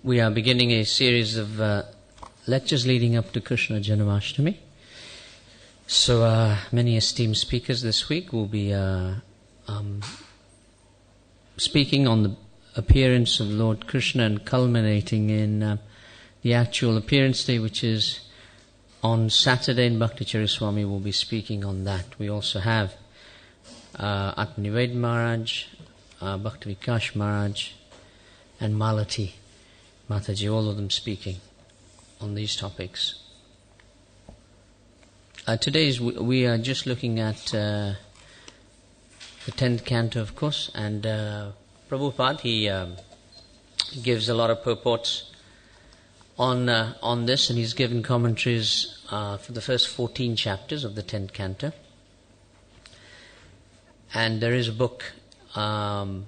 We are beginning a series of lectures leading up to Krishna Janmashtami. So many esteemed speakers this week will be speaking on the appearance of Lord Krishna and culminating in the actual appearance day, which is on Saturday, and Bhakticharya Swami will be speaking on that. We also have Atmanived Maharaj, Bhakti Vikash Maharaj, and Malati Mataji, all of them speaking on these topics. Today we are just looking at the 10th canto, of course, and Prabhupada, he gives a lot of purports on this, and he's given commentaries for the first 14 chapters of the 10th canto. And there is a book by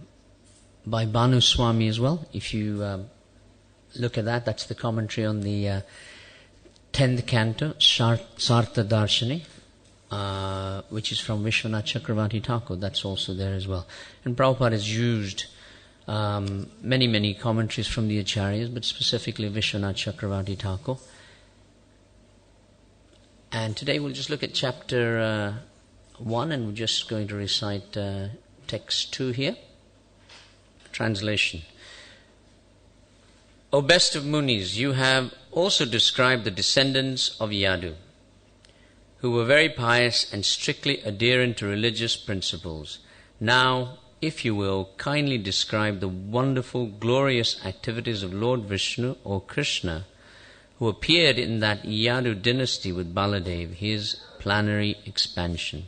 Bhanu Swami as well. If you look at that, that's the commentary on the 10th canto, Srutidharma, which is from Vishwanath Chakravarti Thakur. That's also there as well. And Prabhupada has used many commentaries from the Acharyas, but specifically Vishwanath Chakravarti Thakur. And today we'll just look at chapter 1, and we're just going to recite text 2 here. Translation. O best of Munis, you have also described the descendants of Yadu, who were very pious and strictly adherent to religious principles. Now, if you will, kindly describe the wonderful, glorious activities of Lord Vishnu or Krishna, who appeared in that Yadu dynasty with Baladev, his planetary expansion.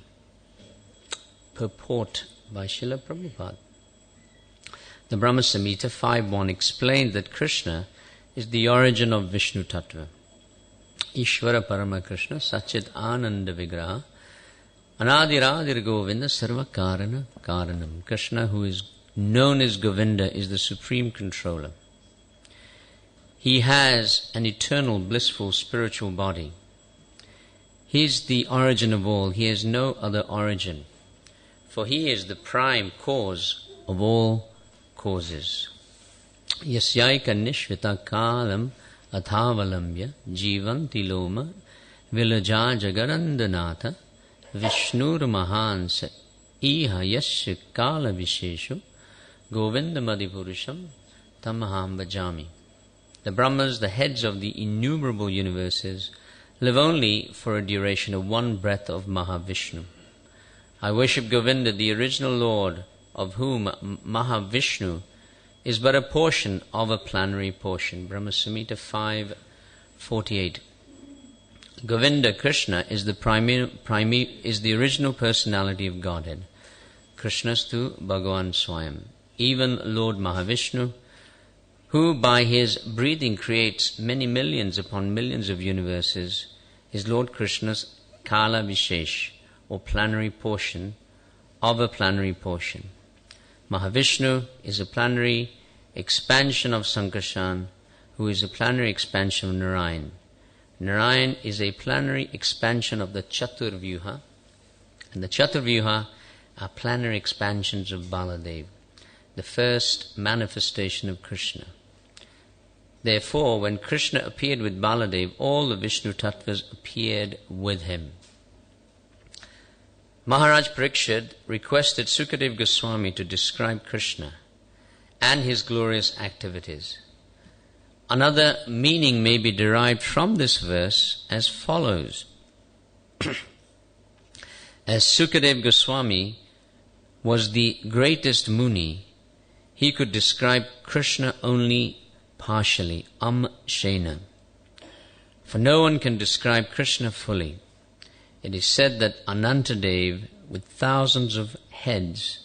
Purport by Srila Prabhupada. The Brahma Samhita 5.1 explained that Krishna is the origin of Vishnu Tattva. Ishvara Parama Krishna Sachit Ananda Vigraha Anadiradir Govinda Sarva Karana Karanam. Krishna, who is known as Govinda, is the supreme controller. He has an eternal blissful spiritual body. He is the origin of all. He has no other origin, for he is the prime cause of all causes. Yasyaika nishvita kalam athavalambya jivanti loma vilaja jagarandanatha vishnur mahansa iha yasya kala visheshu govindamadipurusham tamaham bhajami. The Brahmas, the heads of the innumerable universes, live only for a duration of one breath of Mahavishnu. I worship Govinda, the original Lord, of whom Mahavishnu is but a portion of a planetary portion. Brahma Samhita 5.48. Govinda, Krishna, is the original personality of Godhead. Krishnastu Bhagavan Swayam. Even Lord Mahavishnu, who by his breathing creates many millions upon millions of universes, is Lord Krishna's Kala Vishesh, or planetary portion of a planetary portion. Mahavishnu is a planetary expansion of Sankarshan, who is a planetary expansion of Narayan. Narayan is a planetary expansion of the Chaturvyuha, and the Chaturvyuha are planetary expansions of Baladev, the first manifestation of Krishna. Therefore, when Krishna appeared with Baladev, all the Vishnu Tattvas appeared with him. Maharaj Parikshit requested Sukadeva Goswami to describe Krishna and his glorious activities. Another meaning may be derived from this verse as follows. As Sukadeva Goswami was the greatest Muni, he could describe Krishna only partially, Shena. For no one can describe Krishna fully. It is said that Anantadev, with thousands of heads,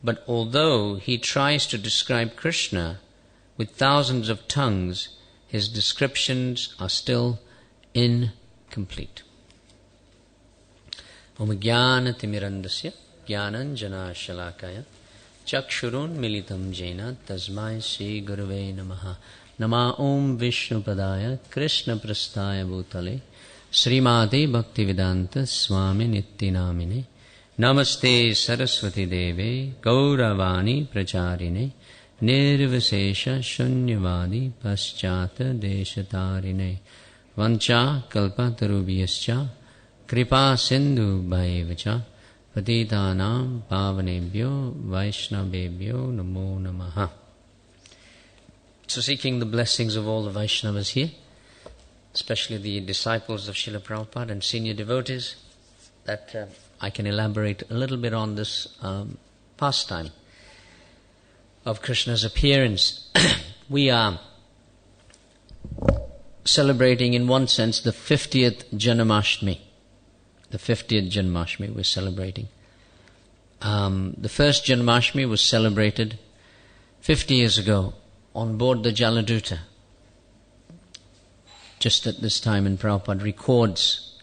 but although he tries to describe Krishna with thousands of tongues, his descriptions are still incomplete. Om Jnana Timirandasya Jnananjana Shalakaya Chakshurun Militam Jena Tasmai Sri Gurave Namaha. Nama Om Vishnu Padaya Krishna Prasthaya Bhutale Srimati Bhaktivedanta Swami Nityanamine Namaste Saraswati Deve Gauravani Pracharine nirvasesha shunyavadi paschata deshatarine vancha kalpatarubhyascha kripa sindhu bhaivacha patitanam pavanebhyo vaishnavebhyo namo namaha. So seeking the blessings of all the Vaishnavas here, especially the disciples of Srila Prabhupada and senior devotees, that I can elaborate a little bit on this pastime of Krishna's appearance. We are celebrating, in one sense, the 50th Janmashtami. The 50th Janmashtami we're celebrating. The first Janmashtami was celebrated 50 years ago on board the Jaladuta. Just at this time, and Prabhupada records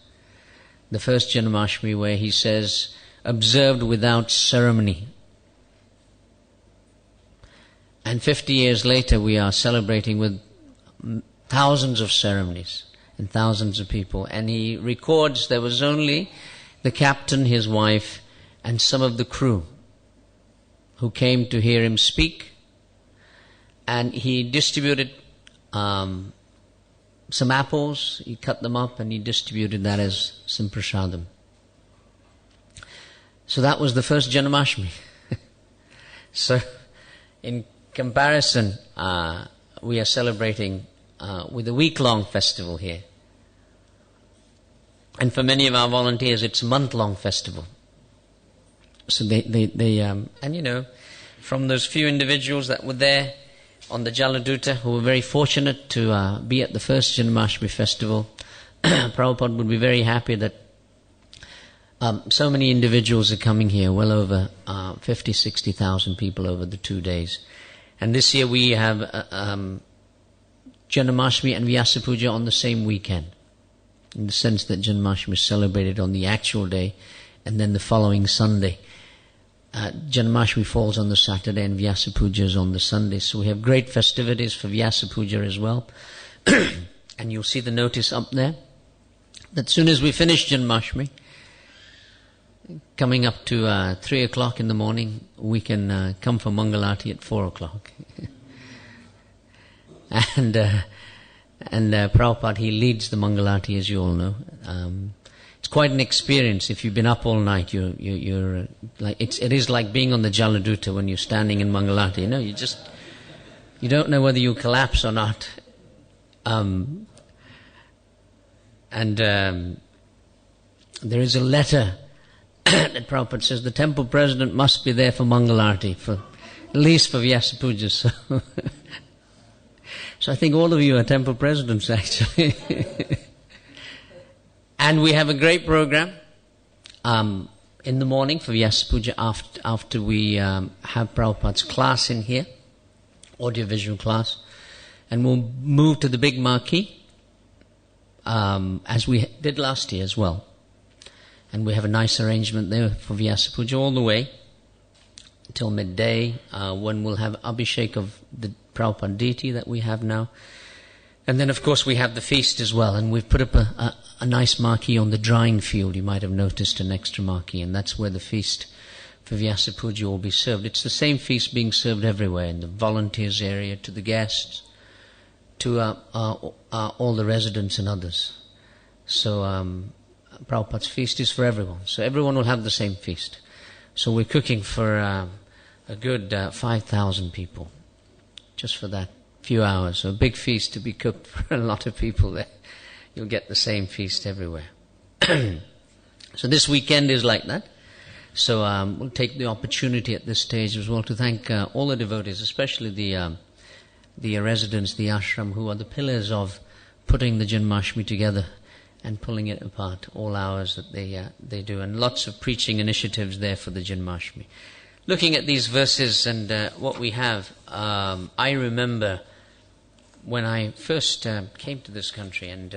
the first Janmashtami where he says, observed without ceremony. And 50 years later we are celebrating with thousands of ceremonies and thousands of people. And he records there was only the captain, his wife, and some of the crew who came to hear him speak. And he distributed some apples, he cut them up and he distributed that as some prasadam. So that was the first Janmashtami. So in comparison, we are celebrating with a week-long festival here. And for many of our volunteers, it's a month-long festival. So and you know, from those few individuals that were there on the Jaladuta, who were very fortunate to be at the first Janmashtami festival, Prabhupada would be very happy that so many individuals are coming here, well over 50, 60,000 people over the 2 days. And this year we have Janmashtami and Vyasa Puja on the same weekend, in the sense that Janmashtami is celebrated on the actual day, and then the following Sunday. Janmashtami falls on the Saturday and Vyasa Puja is on the Sunday. So we have great festivities for Vyasa Puja as well. And you'll see the notice up there that as soon as we finish Janmashtami, coming up to 3 o'clock in the morning, we can come for Mangalarti at 4 o'clock. And Prabhupada, he leads the Mangalarti, as you all know. It's quite an experience. If you've been up all night, you're like it is like being on the Jaladuta when you're standing in Mangalarti. You know, you don't know whether you'll collapse or not. There is a letter that Prabhupada says the temple president must be there for Mangalarti, at least for Vyasa Puja. So I think all of you are temple presidents, actually. And we have a great program in the morning for Vyasa Puja after we have Prabhupada's class in here, audiovisual class. And we'll move to the big marquee, as we did last year as well. And we have a nice arrangement there for Vyasa Puja all the way till midday, when we'll have Abhishek of the Prabhupada deity that we have now. And then, of course, we have the feast as well. And we've put up a nice marquee on the drying field. You might have noticed an extra marquee. And that's where the feast for Vyasa Puja will be served. It's the same feast being served everywhere, in the volunteers area, to the guests, to all the residents and others. So Prabhupada's feast is for everyone. So everyone will have the same feast. So we're cooking for a good 5,000 people, just for that few hours. So a big feast to be cooked for a lot of people there. You'll get the same feast everywhere. So this weekend is like that. So we'll take the opportunity at this stage as well to thank all the devotees, especially the residents, the ashram, who are the pillars of putting the Janmashtami together and pulling it apart, all hours that they do, and lots of preaching initiatives there for the Janmashtami. Looking at these verses and what we have, I remember when I first came to this country, and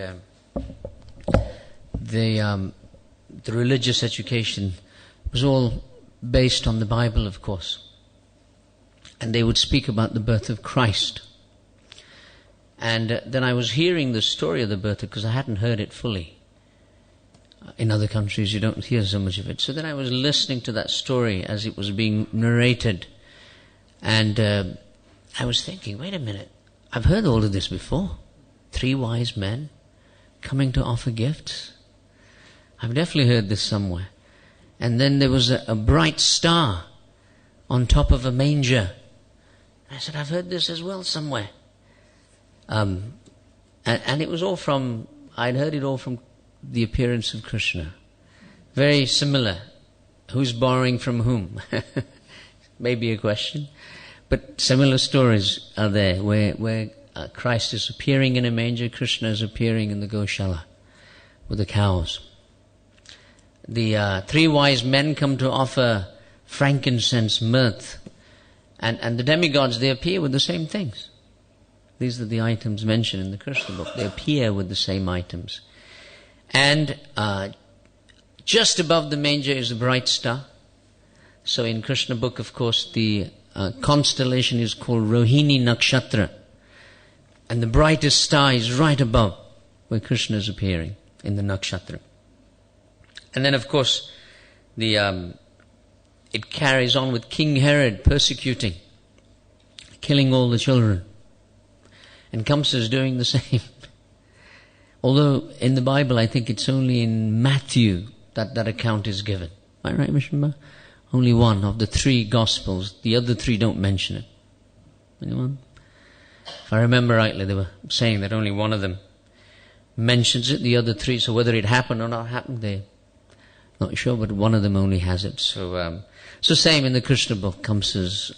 the religious education was all based on the Bible, of course. And they would speak about the birth of Christ. And then I was hearing the story of the birth, because I hadn't heard it fully. In other countries you don't hear so much of it. So then I was listening to that story as it was being narrated. And I was thinking, wait a minute, I've heard all of this before. 3 wise men coming to offer gifts. I've definitely heard this somewhere. And then there was a bright star on top of a manger. I said, I've heard this as well somewhere. And it was all from, I'd heard it all from the appearance of Krishna. Very similar. Who's borrowing from whom? Maybe a question. But similar stories are there where Christ is appearing in a manger, Krishna is appearing in the Goshala with the cows. The 3 wise men come to offer frankincense, myrrh, and the demigods, they appear with the same things. These are the items mentioned in the Krishna book. They appear with the same items. And just above the manger is a bright star. So in Krishna book, of course, the constellation is called Rohini Nakshatra. And the brightest star is right above where Krishna is appearing in the nakshatra. And then, of course, it carries on with King Herod persecuting, killing all the children. And Kamsa is doing the same. Although in the Bible, I think it's only in Matthew that account is given. Am I right, Mishma? Only one of the 3 Gospels. The other 3 don't mention it. Anyone? If I remember rightly, they were saying that only one of them mentions it, the other 3, so whether it happened or not happened, they're not sure, but one of them only has it. So same in the Krishna book, Kamsa's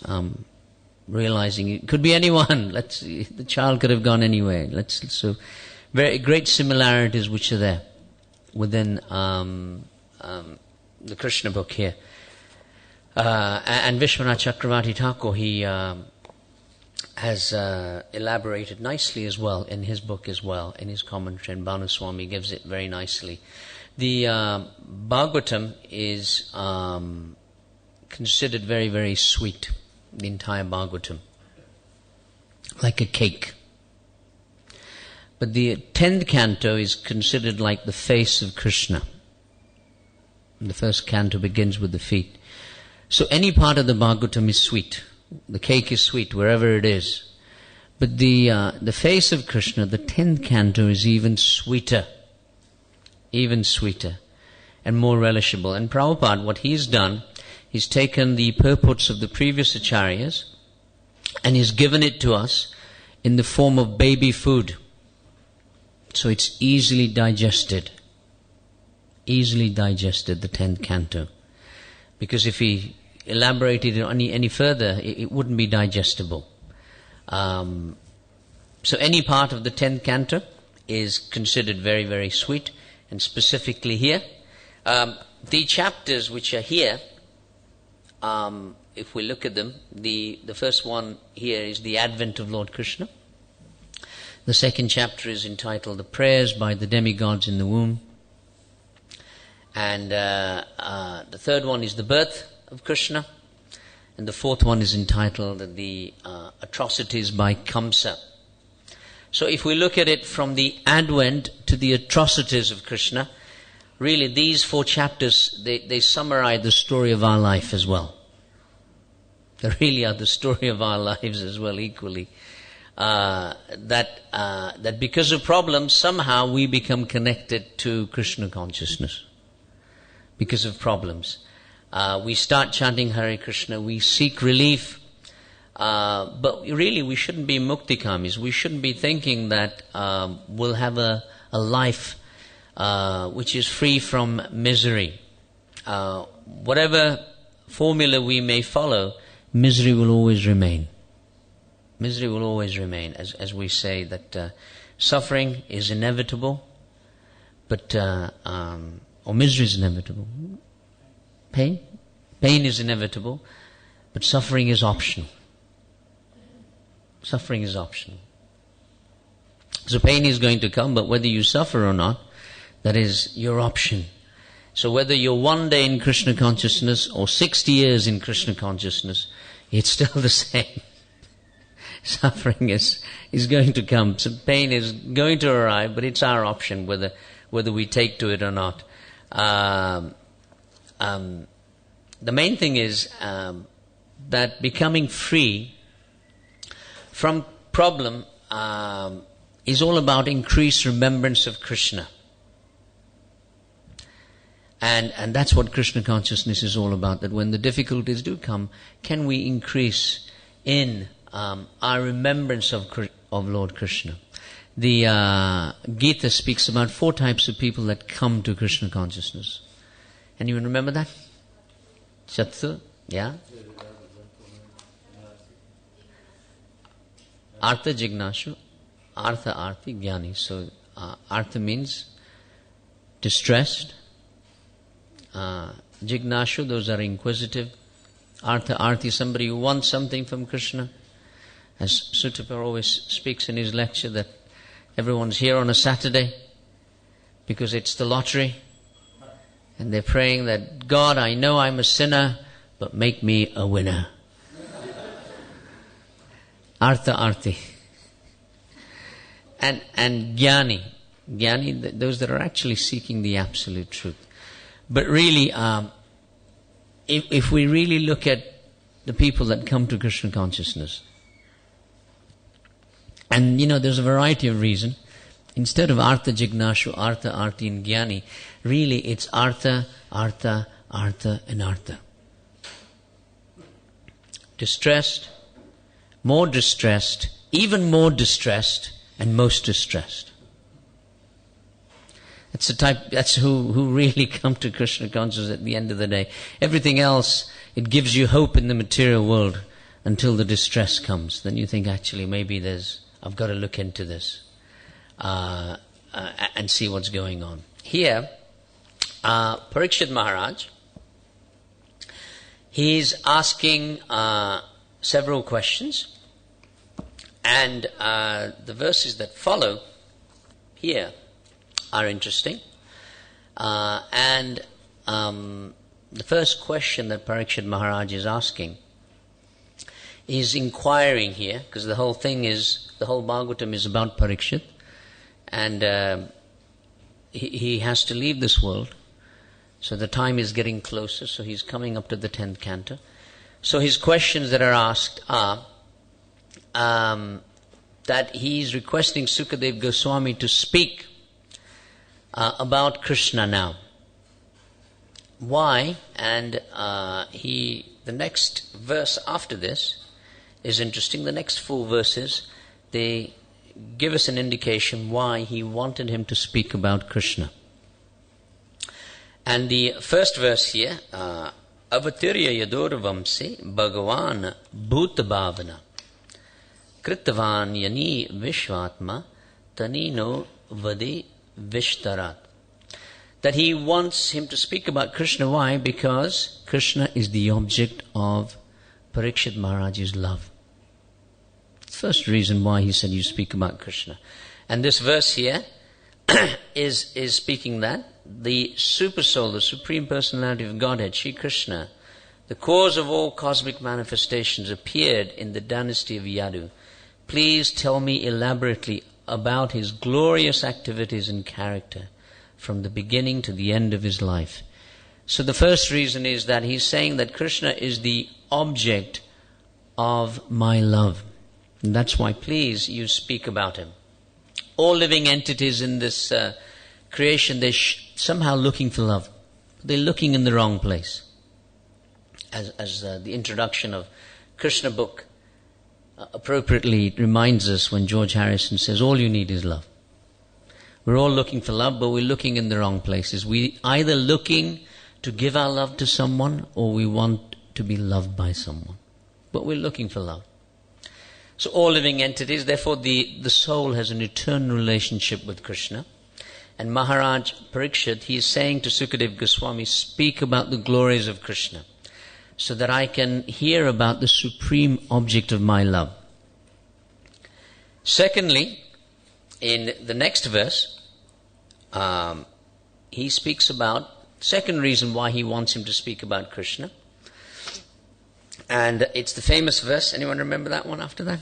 realizing it could be anyone. The child could have gone anywhere. So very great similarities which are there within the Krishna book here. And Vishwanath Chakravarti Thakur, he has elaborated nicely as well in his book as well, in his commentary, and Bhanuswami gives it very nicely. The Bhagavatam is considered very, very sweet, the entire Bhagavatam, like a cake. But the 10th canto is considered like the face of Krishna. The first canto begins with the feet. So any part of the Bhagavatam is sweet. The cake is sweet wherever it is. But the face of Krishna, the 10th canto, is even sweeter. Even sweeter and more relishable. And Prabhupada, what he's done, he's taken the purports of the previous acharyas and he's given it to us in the form of baby food. So it's easily digested. Easily digested, the 10th canto. Because if he elaborated it any further, it wouldn't be digestible. So any part of the 10th canto is considered very, very sweet. And specifically here, the chapters which are here, if we look at them, the first one here is the Advent of Lord Krishna. The second chapter is entitled The Prayers by the Demigods in the Womb. And the third one is the birth of Krishna. And the fourth one is entitled The Atrocities by Kamsa. So if we look at it from the Advent to the atrocities of Krishna, really these 4 chapters, they summarize the story of our life as well. They really are the story of our lives as well, equally. That because of problems, somehow we become connected to Krishna consciousness. Because of problems. We start chanting Hare Krishna, we seek relief, but really we shouldn't be muktikamis. We shouldn't be thinking that we'll have a life which is free from misery. Whatever formula we may follow, misery will always remain. Misery will always remain, as we say that suffering is inevitable, but or misery is inevitable. Pain is inevitable, but suffering is optional. Suffering is optional. So pain is going to come, but whether you suffer or not, that is your option. So whether you're 1 day in Krishna consciousness or 60 years in Krishna consciousness, it's still the same. Suffering is going to come. So pain is going to arrive, but it's our option whether we take to it or not. The main thing is that becoming free from problem is all about increased remembrance of Krishna. And that's what Krishna consciousness is all about, that when the difficulties do come, can we increase in our remembrance of Lord Krishna. The Gita speaks about 4 types of people that come to Krishna consciousness. Anyone remember that? Chattu? Yeah? Artha Jignashu, Artha Arti Jnani. So Artha means distressed. Jignashu, those are inquisitive. Artha Arti, somebody who wants something from Krishna. As Srutidharma always speaks in his lecture, that everyone's here on a Saturday because it's the lottery. And they're praying that, God, I know I'm a sinner, but make me a winner. Artha Arti. And Jnani. Jnani, those that are actually seeking the absolute truth. But really, if we really look at the people that come to Krishna consciousness, and there's a variety of reasons. Instead of Artha Jignashu, Artha Arti and Jnani, really it's Artha, Artha, Artha and Artha. Distressed, more distressed, even more distressed, and most distressed. That's the type. That's who really come to Krishna consciousness at the end of the day. Everything else, it gives you hope in the material world until the distress comes. Then you think, actually, maybe I've got to look into this and see what's going on. Here, Parikshit Maharaj, he's asking several questions, and the verses that follow here are interesting. And the first question that Parikshit Maharaj is asking is inquiring here, because the whole Bhagavatam is about Parikshit, and he has to leave this world, so the time is getting closer, so he's coming up to the 10th canto. So his questions that are asked are that he's requesting Sukadeva Goswami to speak about Krishna now. Why? And the next verse after this is interesting. The next 4 verses, they give us an indication why he wanted him to speak about Krishna. And the first verse here, Avatirya Yadorvamsi Bhagavan Bhuta Bhavana Kritavan Yani Vishvatma Tanino Vadi Vishtarat. That he wants him to speak about Krishna. Why? Because Krishna is the object of Parikshit Maharaj's love. First reason why he said you speak about Krishna. And this verse here is speaking that the super soul, the Supreme Personality of Godhead, Shri Krishna, the cause of all cosmic manifestations, appeared in the dynasty of Yadu. Please tell me elaborately about his glorious activities and character from the beginning to the end of his life. So the first reason is that he's saying that Krishna is the object of my love. And that's why, please, you speak about him. All living entities in this creation, they're somehow looking for love. They're looking in the wrong place. As the introduction of Krishna book appropriately reminds us when George Harrison says, all you need is love. We're all looking for love, but we're looking in the wrong places. We either looking to give our love to someone, or we want to be loved by someone. But we're looking for love. So all living entities, therefore the soul has an eternal relationship with Krishna. And Maharaj Parikshit, he is saying to Sukadeva Goswami, speak about the glories of Krishna, so that I can hear about the supreme object of my love. Secondly, in the next verse, he speaks about second reason why he wants him to speak about Krishna. And it's the famous verse. Anyone remember that one after that?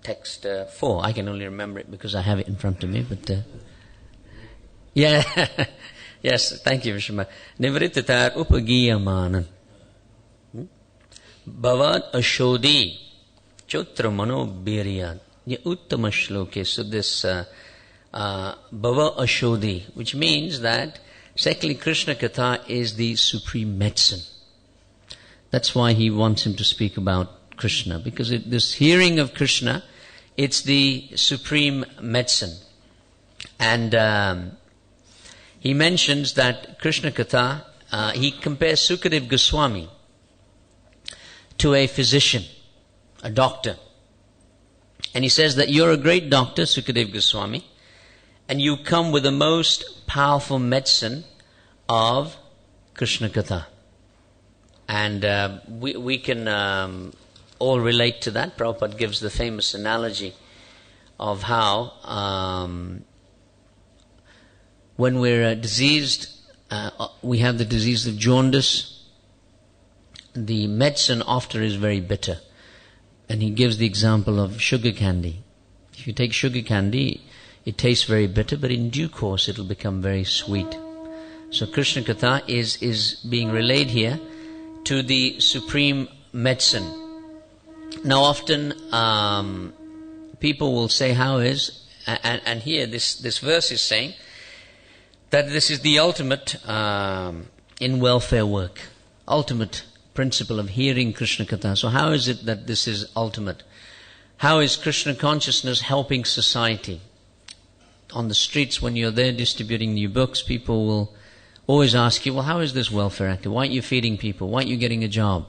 Text 4. I can only remember it because I have it in front of me. But yeah, yes. Thank you, Vishma. Nivritatar upagiyamanan Bhavad Ashodi Chotra Mano Biriyat Uttama Shloke. So this Bhava Ashodi, which means that secondly, Krishna Katha is the supreme medicine. That's why he wants him to speak about Krishna, because this hearing of Krishna, it's the supreme medicine. And he mentions that Krishna Katha, he compares Sukadeva Goswami to a physician, a doctor. And he says that you're a great doctor, Sukadeva Goswami, and you come with the most powerful medicine of Krishna Katha. And we can all relate to that. Prabhupada gives the famous analogy of how when we're diseased, we have the disease of jaundice, the medicine after is very bitter. And he gives the example of sugar candy. If you take sugar candy, it tastes very bitter, but in due course it will become very sweet. So Krishna Katha is being relayed here to the supreme medicine. Now often people will say, how is, and here this verse is saying that this is the ultimate in welfare work, ultimate principle of hearing Krishna Katha. So how is it that this is ultimate? How is Krishna consciousness helping society? On the streets, when you're there distributing new books, people will always ask you, well, how is this welfare active? Why aren't you feeding people? Why aren't you getting a job?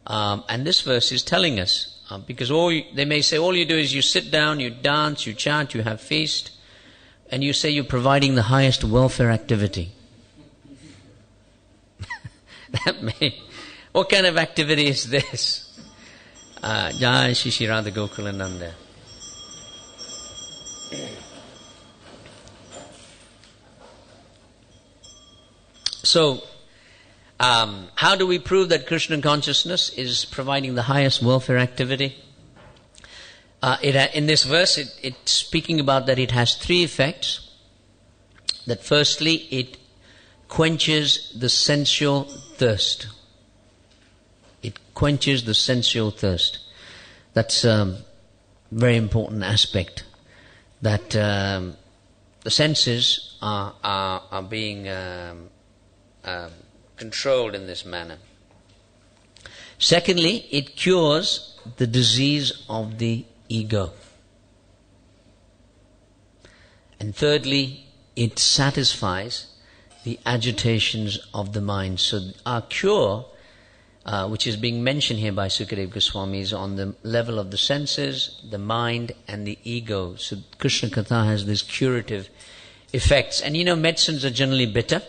And this verse is telling us, because they may say, all you do is you sit down, you dance, you chant, you have feast, and you say you're providing the highest welfare activity. What kind of activity is this? Jai Shri Radha Gokulananda. So, how do we prove that Krishna consciousness is providing the highest welfare activity? In this verse, it's speaking about that it has three effects. That firstly, it quenches the sensual thirst. It quenches the sensual thirst. That's a very important aspect. That the senses are being controlled in this manner. Secondly, it cures the disease of the ego. And thirdly, it satisfies the agitations of the mind. So our cure, which is being mentioned here by Sukadeva Goswami, is on the level of the senses, the mind, and the ego. So Krishna Katha has these curative effects. And medicines are generally bitter,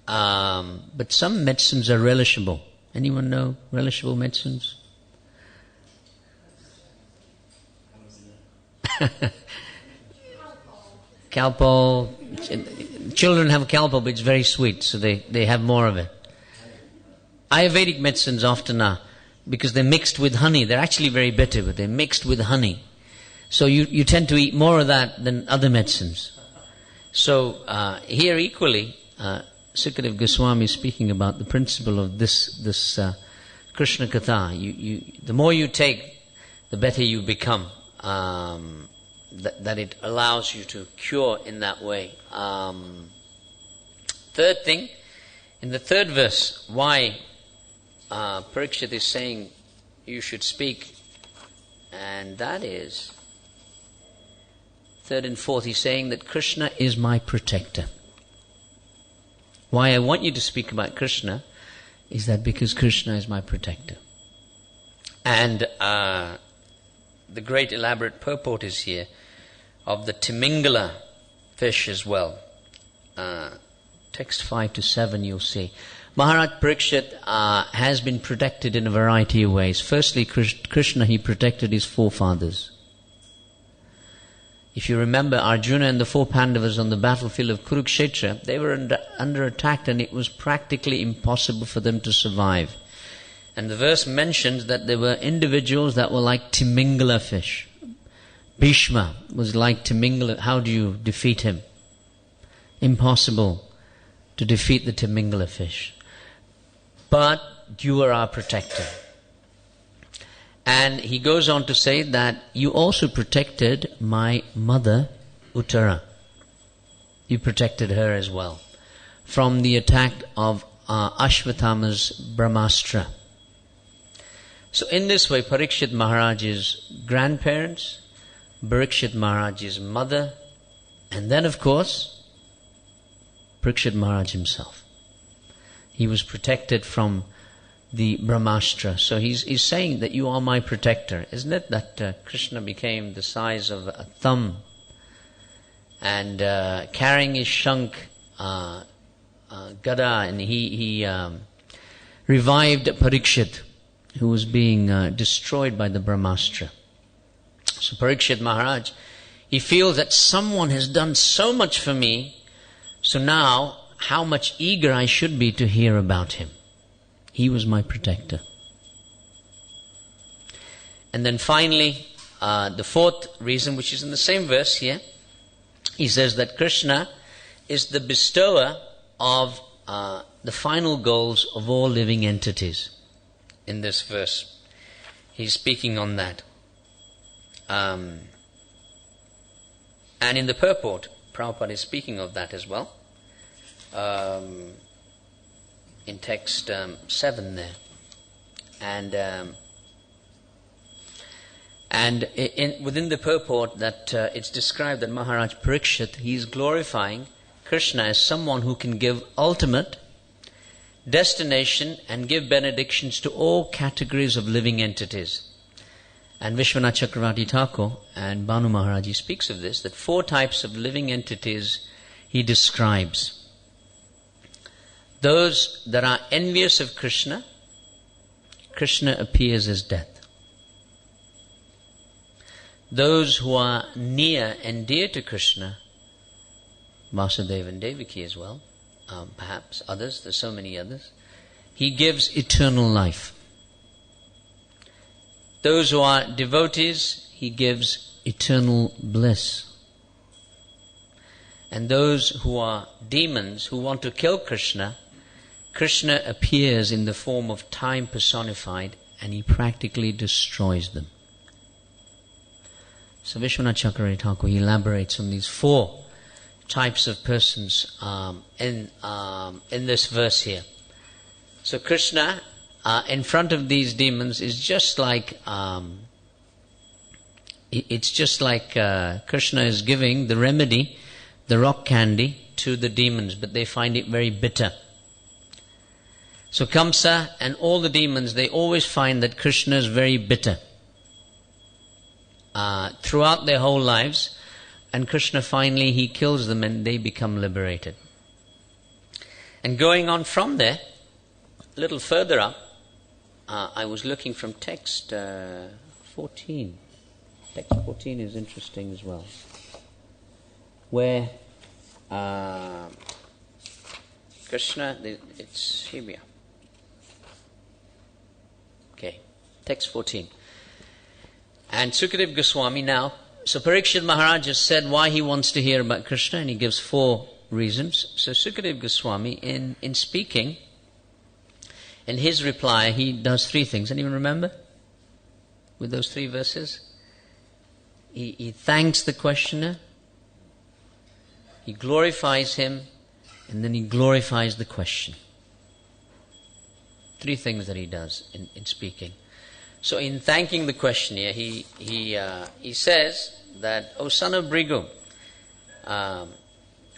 but some medicines are relishable. Anyone know relishable medicines? Calpol. Children have Calpol, but it's very sweet, so they have more of it. Ayurvedic medicines often are, because they're mixed with honey. They're actually very bitter, but they're mixed with honey. So you tend to eat more of that than other medicines. So here equally, Sukadeva Goswami is speaking about the principle of this Krishna Katha. The more you take, the better you become. That it allows you to cure in that way. Third thing, in the third verse, why Parikshit is saying you should speak, and that is, third and fourth, he's saying that Krishna is my protector. Why I want you to speak about Krishna is that because Krishna is my protector. And the great elaborate purport is here of the Timingala fish as well. Text 5 to 7 you'll see. Maharaj Parikshit has been protected in a variety of ways. Firstly, Krishna, he protected his forefathers. If you remember, Arjuna and the four Pandavas on the battlefield of Kurukshetra, they were under attack, and it was practically impossible for them to survive. And the verse mentions that there were individuals that were like Timingala fish. Bhishma was like Timingala. How do you defeat him? Impossible to defeat the Timingala fish. But you are our protector. And he goes on to say that you also protected my mother, Uttara. You protected her as well from the attack of Ashwatthama's Brahmastra. So in this way, Parikshit Maharaj's grandparents, Parikshit Maharaj's mother, and then of course, Parikshit Maharaj himself. He was protected from the Brahmastra. So he's saying that you are my protector. Isn't it that Krishna became the size of a thumb and carrying his shank, gada, and he revived Parikshit, who was being destroyed by the Brahmastra. So Parikshit Maharaj, he feels that someone has done so much for me, so now how much eager I should be to hear about him. He was my protector. And then finally, the fourth reason, which is in the same verse here, he says that Krishna is the bestower of the final goals of all living entities. In this verse, he's speaking on that. And in the purport, Prabhupada is speaking of that as well. In text 7 there. And within the purport that it's described that Maharaj Parikshit, he is glorifying Krishna as someone who can give ultimate destination and give benedictions to all categories of living entities. And Vishwanath Chakravarti Thakur and Banu Maharaj, he speaks of this, that 4 types of living entities he describes. Those that are envious of Krishna, Krishna appears as death. Those who are near and dear to Krishna, Vasudeva and Devaki as well, perhaps others, there's so many others, he gives eternal life. Those who are devotees, he gives eternal bliss. And those who are demons, who want to kill Krishna, Krishna appears in the form of time personified and he practically destroys them. So Vishwanath Chakravarti Thakur, he elaborates on these 4 types of persons in this verse here. So Krishna, in front of these demons, is just like Krishna is giving the remedy, the rock candy, to the demons, but they find it very bitter. So Kamsa and all the demons, they always find that Krishna is very bitter throughout their whole lives, and Krishna finally, he kills them and they become liberated. And going on from there, a little further up, I was looking from text 14. Text 14 is interesting as well, where Krishna, it's here we are. Okay, text 14. And Sukadeva Goswami now, so Parikshit Maharaj has said why he wants to hear about Krishna, and he gives 4 reasons. So Sukadeva Goswami, in speaking, in his reply, he does 3 things. Anyone remember? With those 3 verses? He thanks the questioner, he glorifies him, and then he glorifies the question. 3 things that he does in speaking. So in thanking the questioner, he says that, O son of Bhrigu,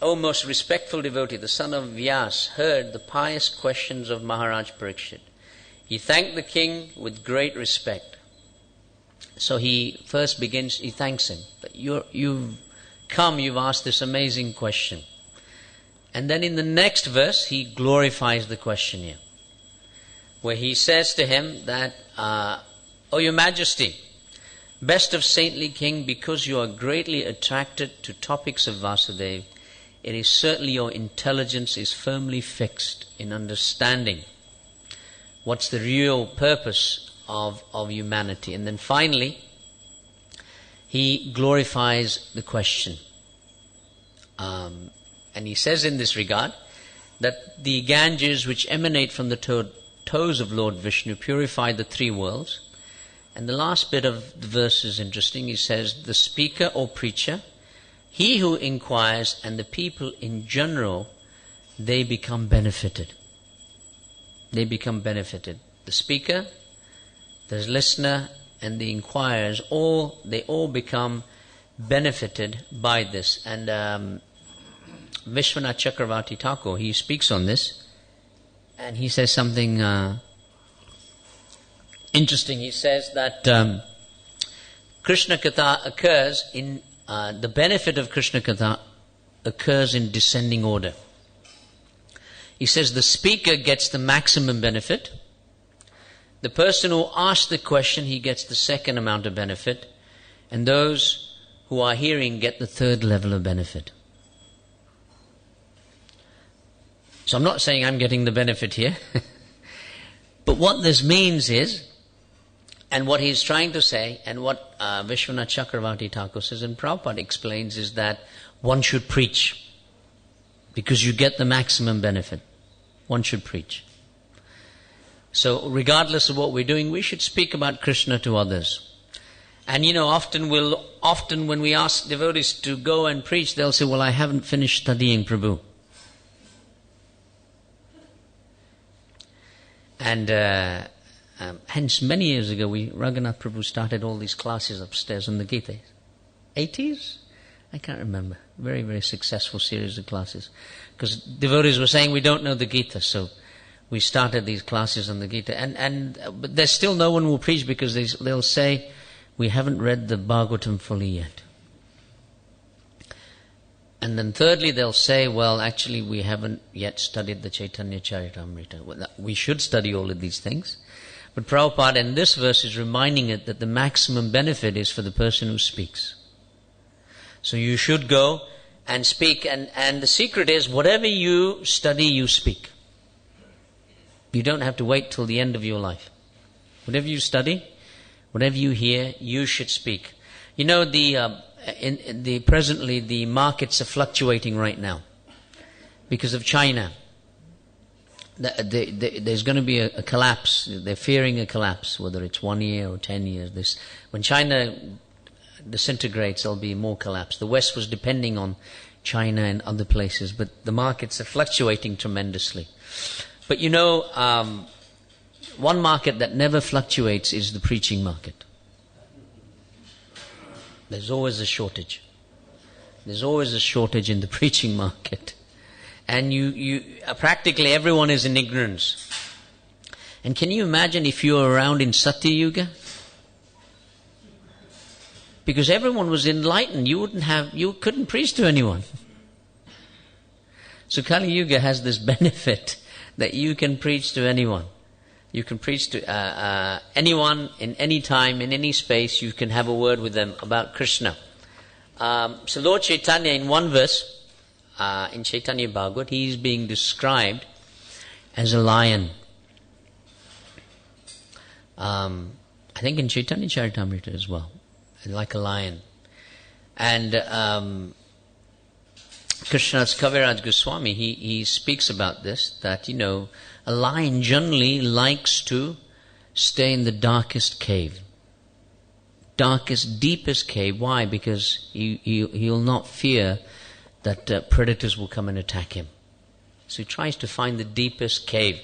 O most respectful devotee, the son of Vyas, heard the pious questions of Maharaj Parikshit. He thanked the king with great respect. So he first begins, he thanks him, that you've come, you've asked this amazing question. And then in the next verse, he glorifies the questioner, where he says to him that, O your majesty, best of saintly king, because you are greatly attracted to topics of Vasudeva, it is certainly your intelligence is firmly fixed in understanding what's the real purpose of humanity. And then finally, he glorifies the question. And he says in this regard that the Ganges which emanate from the toes of Lord Vishnu, purify the three worlds. And the last bit of the verse is interesting. He says, the speaker or preacher, he who inquires, and the people in general, they become benefited. They become benefited. The speaker, the listener, and the inquirers, they all become benefited by this. And Vishwanath Chakravarti Thakur, he speaks on this, and he says something interesting. He says that Krishna Katha occurs in, the benefit of Krishna Katha occurs in descending order. He says the speaker gets the maximum benefit. The person who asks the question, he gets the second amount of benefit. And those who are hearing get the third level of benefit. So I'm not saying I'm getting the benefit here. But what this means is, and what he's trying to say, and what Vishwanath Chakravarti Thakur says, and Prabhupada explains, is that one should preach. Because you get the maximum benefit. One should preach. So regardless of what we're doing, we should speak about Krishna to others. And often when we ask devotees to go and preach, they'll say, well, I haven't finished studying Prabhu. And hence many years ago, Raghunath Prabhu started all these classes upstairs on the Gita. 80s? I can't remember. Very, very successful series of classes. Because devotees were saying we don't know the Gita, so we started these classes on the Gita. But there's still no one who will preach because they'll say, we haven't read the Bhagavatam fully yet. And then thirdly, they'll say, well, actually, we haven't yet studied the Chaitanya Charitamrita. Well, we should study all of these things. But Prabhupada in this verse is reminding it that the maximum benefit is for the person who speaks. So you should go and speak. And the secret is, whatever you study, you speak. You don't have to wait till the end of your life. Whatever you study, whatever you hear, you should speak. Presently the markets are fluctuating right now because of China. There's going to be a collapse. They're fearing a collapse, whether it's 1 year or 10 years. When China disintegrates, there'll be more collapse. The West was depending on China and other places, but the markets are fluctuating tremendously. But one market that never fluctuates is the preaching market. There's always a shortage. There's always a shortage in the preaching market. And practically everyone is in ignorance. And can you imagine if you were around in Satya Yuga? Because everyone was enlightened. You couldn't preach to anyone. So Kali Yuga has this benefit that you can preach to anyone. You can preach to anyone, in any time, in any space. You can have a word with them about Krishna. So Lord Chaitanya, in one verse, in Chaitanya Bhagavat, he is being described as a lion. I think in Chaitanya Charitamrita as well, like a lion. And Krishna's Kaviraj Goswami, he speaks about this, that, a lion generally likes to stay in the darkest cave. Darkest, deepest cave. Why? Because he'll not fear that predators will come and attack him. So he tries to find the deepest cave.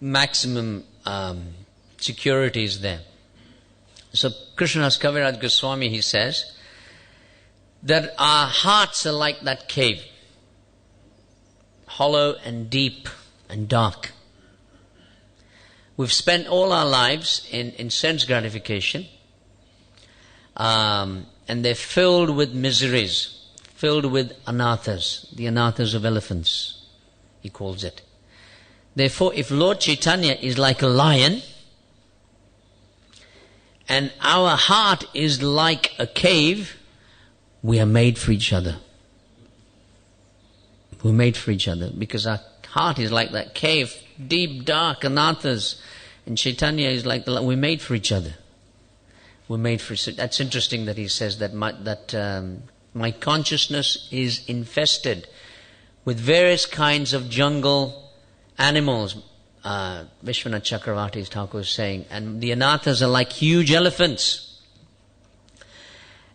Maximum security is there. So Krishna's Kaviraj Goswami, he says that our hearts are like that cave, hollow and deep and dark. We've spent all our lives in sense gratification, and they're filled with miseries, filled with anathas, the anathas of elephants, he calls it. Therefore, if Lord Chaitanya is like a lion, and our heart is like a cave, we are made for each other. We're made for each other because our heart is like that cave, deep, dark, anathas, and Chaitanya is like we're made for each other. We're made for. That's interesting that he says that my consciousness is infested with various kinds of jungle animals, Vishwanath Chakravarti Thakur is saying, and the anathas are like huge elephants.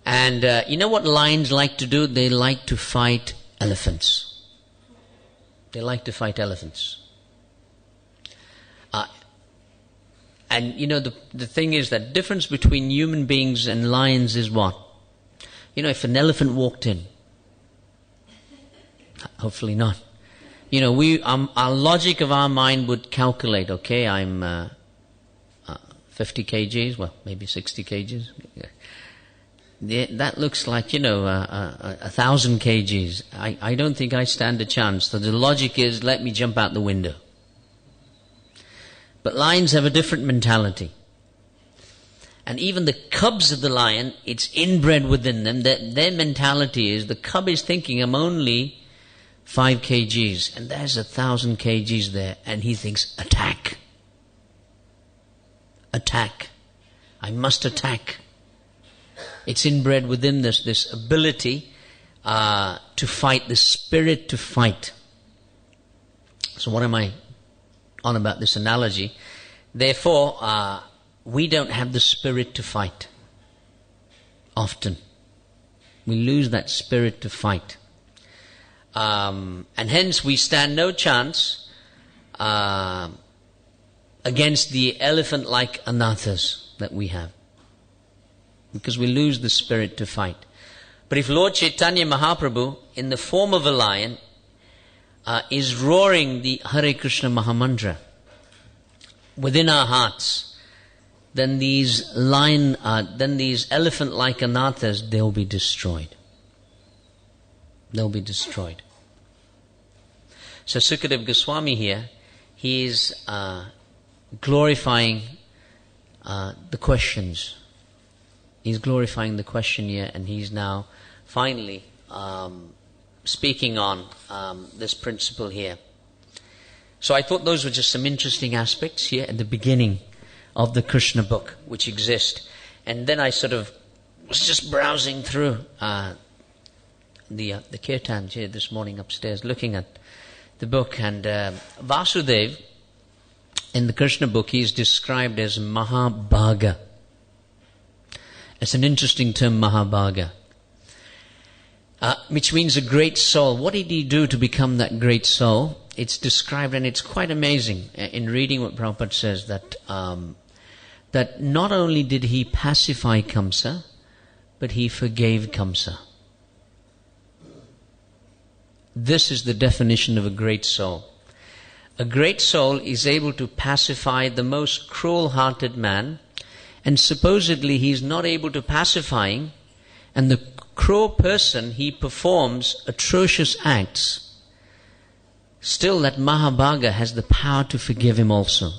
And you know what lions like to do? They like to fight elephants. They like to fight elephants. And you know, the thing is that difference between human beings and lions is what? You know, if an elephant walked in, hopefully not. You know, our logic of our mind would calculate, okay, I'm 50 kgs, well, maybe 60 kgs. That looks like, 1,000 kgs. I don't think I stand a chance. So the logic is, let me jump out the window. But lions have a different mentality. And even the cubs of the lion, it's inbred within them. Their mentality is, the cub is thinking, I'm only 5 kgs, and there's 1,000 kgs there, and he thinks, attack. Attack. I must attack. It's inbred within this ability to fight, the spirit to fight. So what am I on about this analogy? Therefore, we don't have the spirit to fight. Often. We lose that spirit to fight. And hence we stand no chance against the elephant-like anathas that we have. Because we lose the spirit to fight. But if Lord Chaitanya Mahaprabhu, in the form of a lion, is roaring the Hare Krishna Mahamantra within our hearts, then these elephant-like anathas, they'll be destroyed. They'll be destroyed. So Sukadeva Goswami here, he is glorifying the questions. He's glorifying the question here, and he's now finally speaking on this principle here. So I thought those were just some interesting aspects here at the beginning of the Krishna book, which exist. And then I sort of was just browsing through the kirtans here this morning upstairs, looking at the book, and Vasudev in the Krishna book, he is described as Mahabhaga. It's an interesting term, Mahabhaga, which means a great soul. What did he do to become that great soul? It's described, and it's quite amazing in reading what Prabhupada says, that that not only did he pacify Kamsa, but he forgave Kamsa. This is the definition of a great soul. A great soul is able to pacify the most cruel-hearted man, and supposedly he's not able to pacify him, and the cruel person, he performs atrocious acts. Still, that Mahabhaga has the power to forgive him also.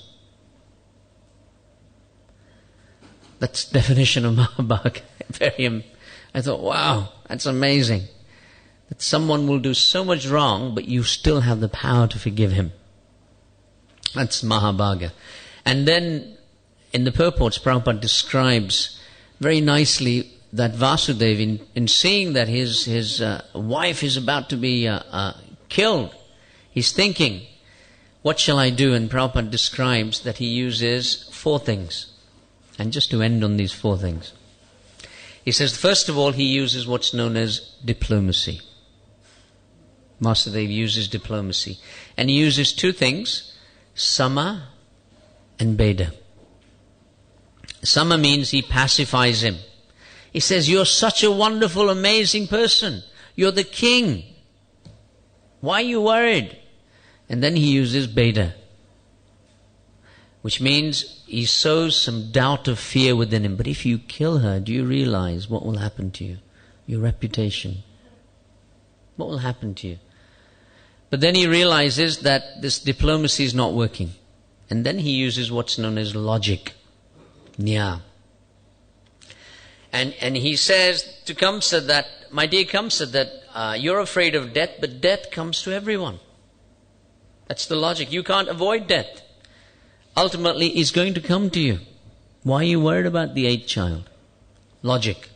That's the definition of Mahabhaga. I thought, wow, that's amazing. That someone will do so much wrong, but you still have the power to forgive him. That's Mahabhaga. And then, in the purports, Prabhupada describes very nicely that Vasudeva, in seeing that his wife is about to be killed, he's thinking, what shall I do? And Prabhupada describes that he uses 4 things. And just to end on these 4 things. He says, first of all, he uses what's known as diplomacy. Vasudeva uses diplomacy. And he uses 2 things, Sama and Beda. Sama means he pacifies him. He says, you're such a wonderful, amazing person. You're the king. Why are you worried? And then he uses Beda, which means he sows some doubt of fear within him. But if you kill her, do you realize what will happen to you? Your reputation. What will happen to you? But then he realizes that this diplomacy is not working. And then he uses what's known as logic. Nya. And he says to Kamsa that, my dear Kamsa, that you're afraid of death, but death comes to everyone. That's the logic. You can't avoid death. Ultimately, it's going to come to you. Why are you worried about the 8th child? Logic.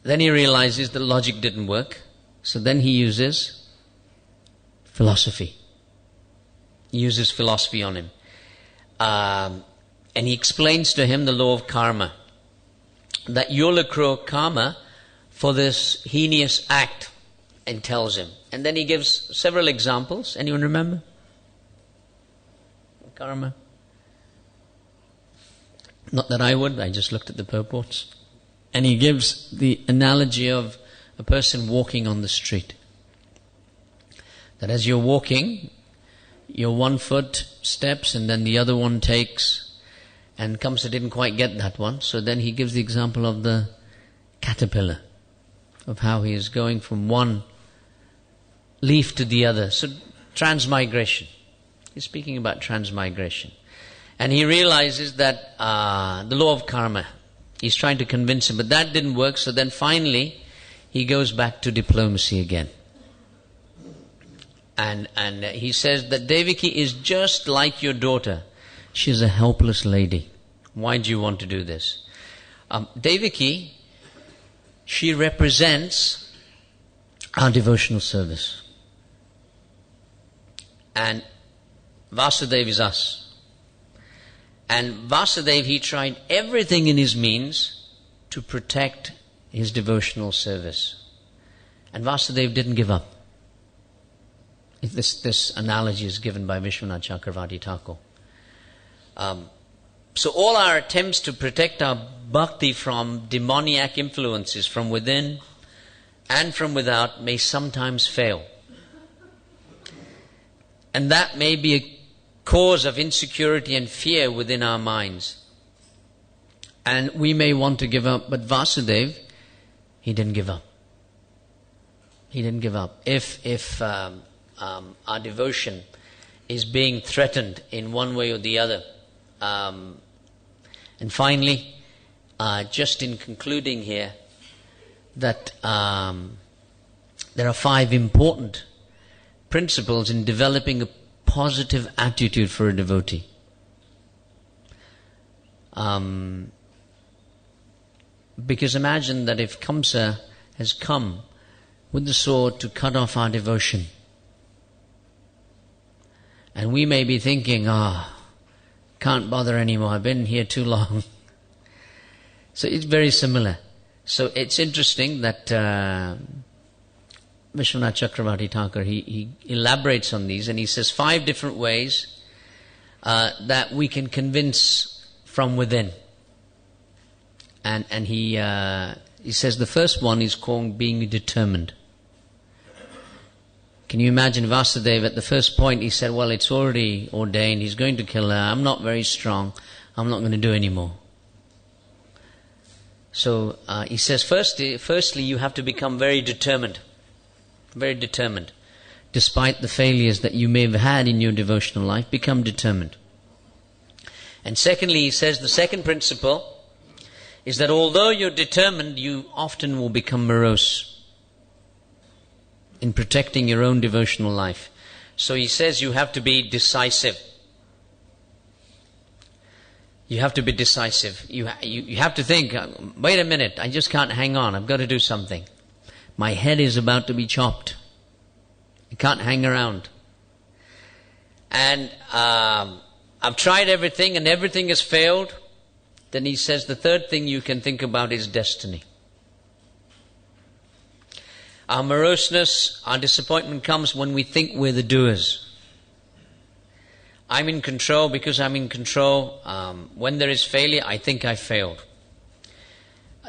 Then he realizes that logic didn't work. So then he uses philosophy. uses philosophy on him. And he explains to him the law of karma, that you'll accrue karma for this heinous act, and tells him. And then he gives several examples. Anyone remember? Karma. Not that I would, I just looked at the purports. And he gives the analogy of a person walking on the street. That as you're walking, your one foot steps and then the other one takes, and Kamsa didn't quite get that one. So then he gives the example of the caterpillar, of how he is going from one leaf to the other. So transmigration. He's speaking about transmigration. And he realizes that the law of karma, he's trying to convince him, but that didn't work. So then finally, he goes back to diplomacy again. And he says that Devaki is just like your daughter. She's a helpless lady. Why do you want to do this? Devaki, she represents our devotional service. And Vasudeva is us. And Vasudeva, he tried everything in his means to protect his devotional service. And Vasudeva didn't give up. This analogy is given by Vishwanath Chakravarti Thakur. So all our attempts to protect our bhakti from demoniac influences from within and from without may sometimes fail. And that may be a cause of insecurity and fear within our minds. And we may want to give up, but Vasudeva, he didn't give up. He didn't give up. If our devotion is being threatened in one way or the other. And finally, just in concluding here, that there are 5 important principles in developing a positive attitude for a devotee. Because imagine that if Kamsa has come with the sword to cut off our devotion, and we may be thinking, can't bother anymore, I've been here too long. So it's very similar. So it's interesting that Vishwanath Chakravarti Thakur, he elaborates on these, and he says 5 different ways that we can convince from within. And he says the first one is called being determined. Can you imagine Vasudeva at the first point, he said, well, it's already ordained, he's going to kill her, I'm not very strong, I'm not going to do any more. So he says, firstly, you have to become very determined. Very determined. Despite the failures that you may have had in your devotional life, become determined. And secondly, he says, the second principle is that although you're determined, you often will become morose in protecting your own devotional life. So he says you have to be decisive. You have to be decisive. You have to think, wait a minute, I just can't hang on, I've got to do something. My head is about to be chopped. I can't hang around. And I've tried everything and everything has failed. Then he says the third thing you can think about is destiny. Our moroseness, our disappointment comes when we think we're the doers. I'm in control because I'm in control. When there is failure, I think I failed.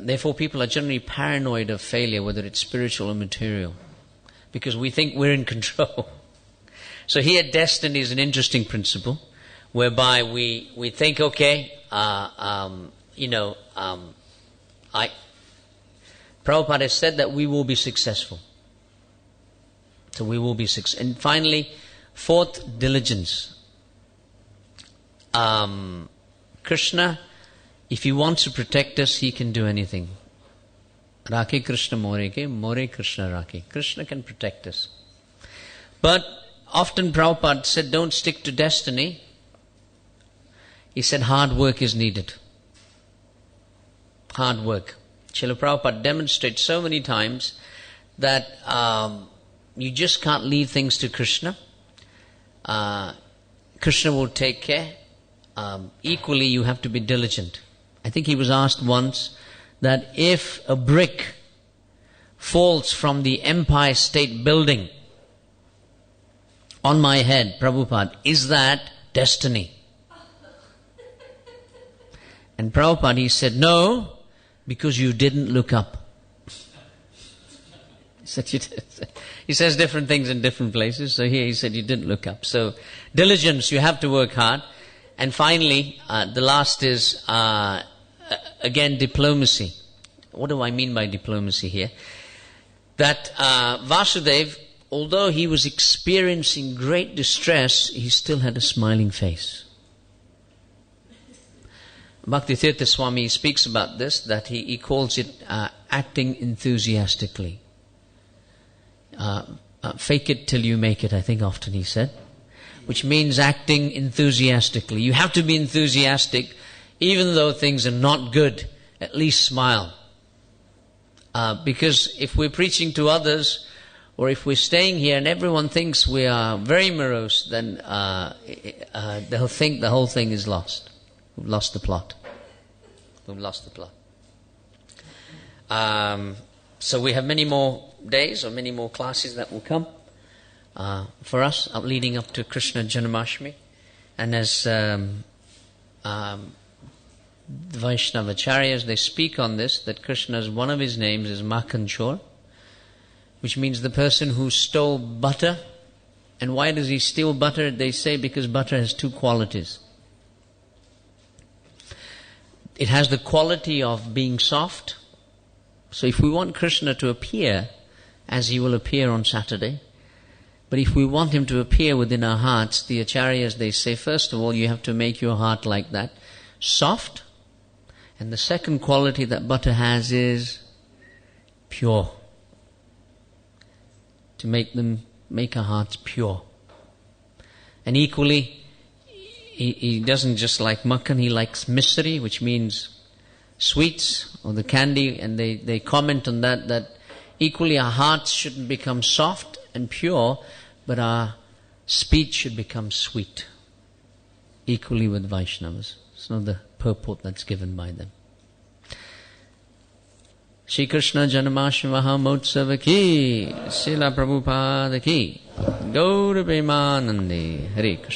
Therefore, people are generally paranoid of failure, whether it's spiritual or material, because we think we're in control. So here, destiny is an interesting principle, whereby we think, okay, Prabhupada has said that we will be successful. So we will be successful. And finally, fourth, diligence. Krishna, if he wants to protect us, he can do anything. Rakhe Krishna more ke, more Krishna rakhe. Krishna can protect us. But often Prabhupada said, don't stick to destiny. He said hard work is needed. Hard work. Srila Prabhupada demonstrates so many times that you just can't leave things to Krishna. Krishna will take care. Equally, you have to be diligent. I think he was asked once that if a brick falls from the Empire State Building on my head, Prabhupada, is that destiny? And Prabhupada, he said, no, because you didn't look up. He says different things in different places. So here he said you didn't look up. So diligence, you have to work hard. And finally, the last is, again, diplomacy. What do I mean by diplomacy here? That Vasudev, although he was experiencing great distress, he still had a smiling face. Bhaktitirtha Swami speaks about this, that he calls it acting enthusiastically. Fake it till you make it, I think often he said. Which means acting enthusiastically. You have to be enthusiastic, even though things are not good, at least smile. Because if we're preaching to others, or if we're staying here and everyone thinks we are very morose, then they'll think the whole thing is lost. We've lost the plot. We've lost the plot. So we have many more days or many more classes that will come for us leading up to Krishna Janmashtami. And as the Vaishnavacharyas, they speak on this, that Krishna's, one of his names is Makhanchor, which means the person who stole butter. And why does he steal butter? They say because butter has two qualities. It has the quality of being soft. So if we want Krishna to appear, as he will appear on Saturday, but if we want him to appear within our hearts, the Acharyas, they say, first of all, you have to make your heart like that, soft. And the second quality that butter has is pure. To make our hearts pure. And equally, he doesn't just like makhan, he likes misri, which means sweets or the candy, and they comment on that equally our hearts shouldn't become soft and pure, but our speech should become sweet. Equally with Vaishnavas. It's not the purport that's given by them. Shri Krishna Janmashtami Mahotsava ki, Srila Prabhupada ki, Gaura Premanande, Hare Krishna.